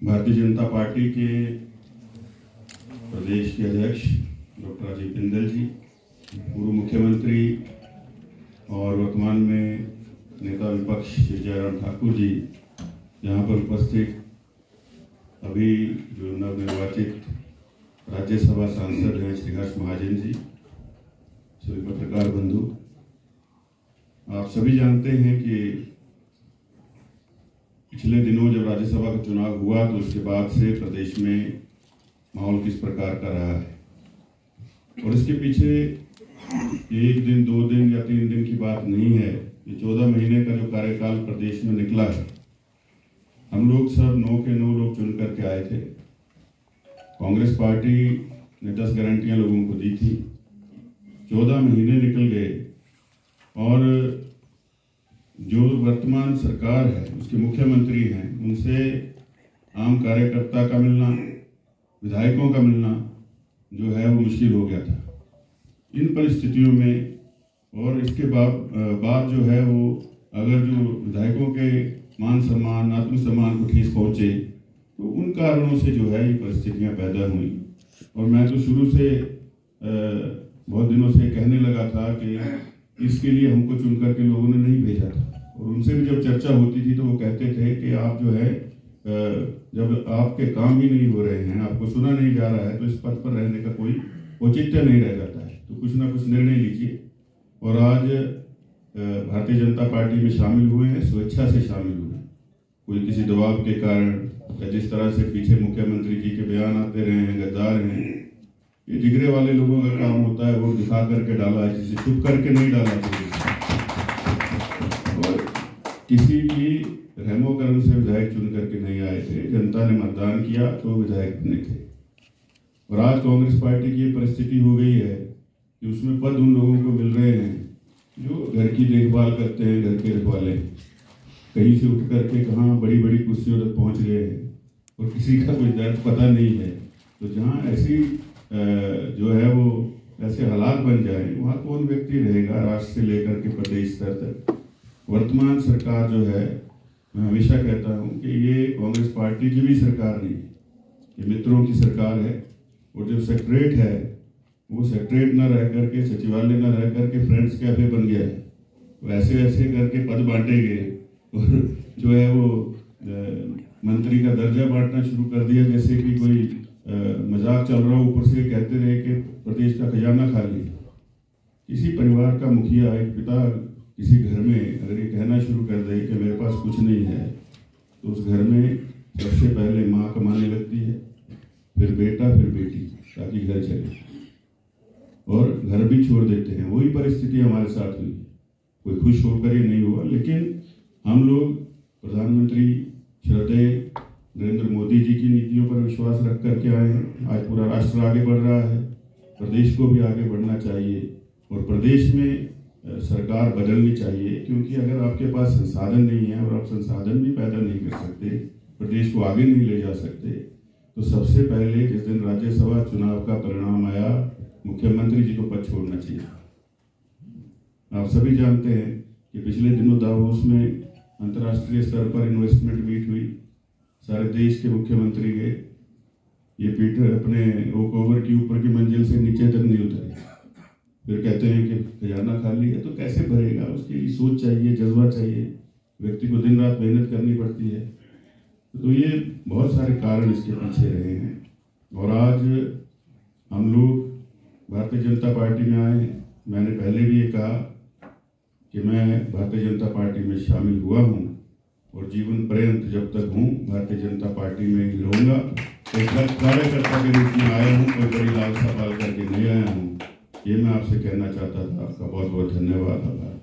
Bharatiya Janata party के प्रदेश के अध्यक्ष डॉक्टर अजय बिंदल जी, पूर्व मुख्यमंत्री और वर्तमान में नेता विपक्ष श्री जयराम ठाकुर जी, यहाँ पर उपस्थित अभी जो नवनिर्वाचित राज्यसभा सांसद हैं श्री हर्ष महाजन जी, सभी पत्रकार बंधु, आप सभी जानते हैं कि पिछले दिनों जब राज्यसभा का चुनाव हुआ तो उसके बाद से प्रदेश में माहौल किस प्रकार का रहा है और इसके पीछे एक दिन, 2 दिन या 3 दिन की बात नहीं है। ये 14 महीने का जो कार्यकाल प्रदेश में निकला है, हम लोग सब 9 के 9 लोग चुन करके आए थे। कांग्रेस पार्टी ने 10 गारंटियां लोगों को दी थी। 14 महीने निकल गए और जो वर्तमान सरकार है, उसके मुख्यमंत्री हैं, उनसे आम कार्यकर्ता का मिलना, विधायकों का मिलना जो है वो मुश्किल हो गया था। इन परिस्थितियों में और इसके बाद जो है वो अगर जो विधायकों के मान सम्मान, आत्मसम्मान को ठेस पहुंचे तो उन कारणों से जो है ये परिस्थितियां पैदा हुई। और मैं तो शुरू से बहुत दिनों से कहने लगा था कि इसके लिए हमको चुन करके लोगों ने नहीं भेजा था। और उनसे भी जब चर्चा होती थी तो वो कहते थे कि आप जो है जब आपके काम ही नहीं हो रहे हैं, आपको सुना नहीं जा रहा है, तो इस पद पर रहने का कोई औचित्य नहीं रह जाता है, तो कुछ ना कुछ निर्णय लीजिए। और आज भारतीय जनता पार्टी में शामिल हुए हैं, स्वेच्छा से शामिल हुए हैं, कोई किसी दबाव के कारण या जिस तरह से पीछे मुख्यमंत्री जी के बयान आते रहे हैं, गद्दार हैं, ये जिगरे वाले लोगों का काम होता है, वो दिखा करके डाला है, जिसे चुप करके नहीं डाला चाहिए। और किसी की रहमो कर्म से विधायक चुन करके नहीं आए थे, जनता ने मतदान किया तो विधायक बने थे। और आज कांग्रेस पार्टी की ये परिस्थिति हो गई है कि उसमें पद उन लोगों को मिल रहे हैं जो घर की देखभाल करते हैं, घर के रखवाले, कहीं से उठ करके कहाँ बड़ी बड़ी कुर्सियों तक पहुँच गए हैं और किसी का कोई दर्द पता नहीं है। तो जहाँ ऐसी जो है वो ऐसे हालात बन जाए, वहाँ कौन व्यक्ति रहेगा राष्ट्र से लेकर के प्रदेश स्तर तक। वर्तमान सरकार जो है, मैं हमेशा कहता हूँ कि ये कांग्रेस पार्टी की भी सरकार नहीं है, ये मित्रों की सरकार है। और जो सेक्रेटरीट है वो सेक्रेटरीट न रह करके, सचिवालय न रह करके फ्रेंड्स कैफे बन गया है। वैसे वैसे करके पद बांटे गए और जो है वो मंत्री का दर्जा बांटना शुरू कर दिया, जैसे कि कोई मजाक चल रहा हो। ऊपर से कहते रहे कि प्रदेश का खजाना खाली। किसी परिवार का मुखिया, एक पिता किसी घर में अगर ये कहना शुरू कर दे कि मेरे पास कुछ नहीं है, तो उस घर में सबसे पहले माँ कमाने लगती है, फिर बेटा, फिर बेटी, ताकि घर चले, और घर भी छोड़ देते हैं। वही परिस्थिति हमारे साथ हुई। कोई खुश होकर ही नहीं हुआ, लेकिन हम लोग प्रधानमंत्री श्रद्धेय नरेंद्र मोदी जी की नीतियों पर विश्वास रख करके आए हैं। आज पूरा राष्ट्र आगे बढ़ रहा है, प्रदेश को भी आगे बढ़ना चाहिए और प्रदेश में सरकार बदलनी चाहिए। क्योंकि अगर आपके पास संसाधन नहीं है और आप संसाधन भी पैदा नहीं कर सकते, प्रदेश को आगे नहीं ले जा सकते, तो सबसे पहले जिस दिन राज्यसभा चुनाव का परिणाम आया, मुख्यमंत्री जी को पद छोड़ना चाहिए। आप सभी जानते हैं कि पिछले दिनों दावोस में अंतर्राष्ट्रीय स्तर पर इन्वेस्टमेंट मीट हुई। सारे देश के मुख्यमंत्री गए। ये पीटर अपने ओक ओवर की ऊपर की मंजिल से नीचे तक नहीं उतरे, फिर कहते हैं कि खजाना खाली है। तो कैसे भरेगा? उसके लिए सोच चाहिए, जज्बा चाहिए, व्यक्ति को दिन रात मेहनत करनी पड़ती है। तो ये बहुत सारे कारण इसके पीछे रहे हैं। और आज हम लोग भारतीय जनता पार्टी में आए हैं। मैंने पहले भी ये कहा कि मैं भारतीय जनता पार्टी में शामिल हुआ हूँ और जीवन पर्यंत जब तक हूँ भारतीय जनता पार्टी में ही रहूँगा। एक कार्यकर्ता के रूप में आया हूँ, कोई बड़ी लालसा पाल करके नहीं आया हूँ। ये मैं आपसे कहना चाहता था। आपका बहुत बहुत धन्यवाद। आभार।